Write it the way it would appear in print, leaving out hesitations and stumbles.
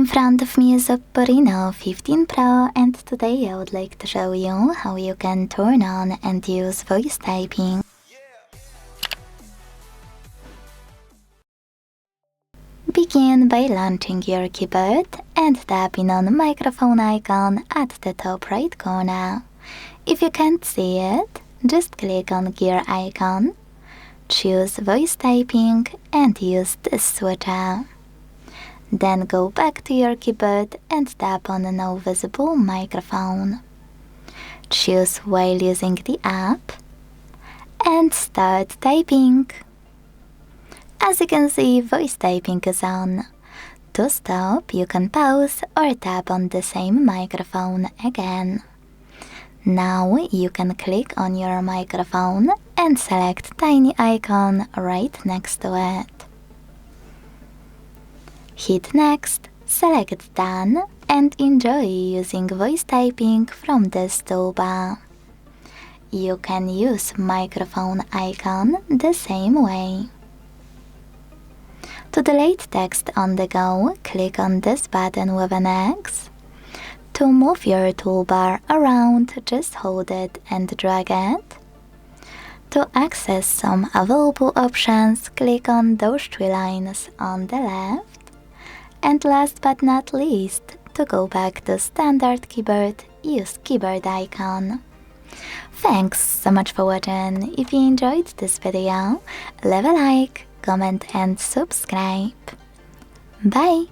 In front of me is OPPO Reno15 Pro, and today I would like to show you how you can turn on and use voice typing. Begin by launching your keyboard and tapping on the microphone icon at the top right corner. If you can't see it, just click on gear icon, choose voice typing and use this switcher. Then go back to your keyboard and tap on the now visible microphone. Choose while using the app and start typing. As you can see, voice typing is on. To stop, you can pause or tap on the same microphone again. Now you can click on your microphone and select tiny icon right next to it. Hit next, select done, and enjoy using voice typing from this toolbar. You can use microphone icon the same way. To delete text on the go, click on this button with an X. To move your toolbar around, just hold it and drag it. To access some available options, click on those three lines on the left. And last but not least, to go back to standard keyboard, use keyboard icon. Thanks so much for watching. If you enjoyed this video, leave a like, comment and subscribe. Bye!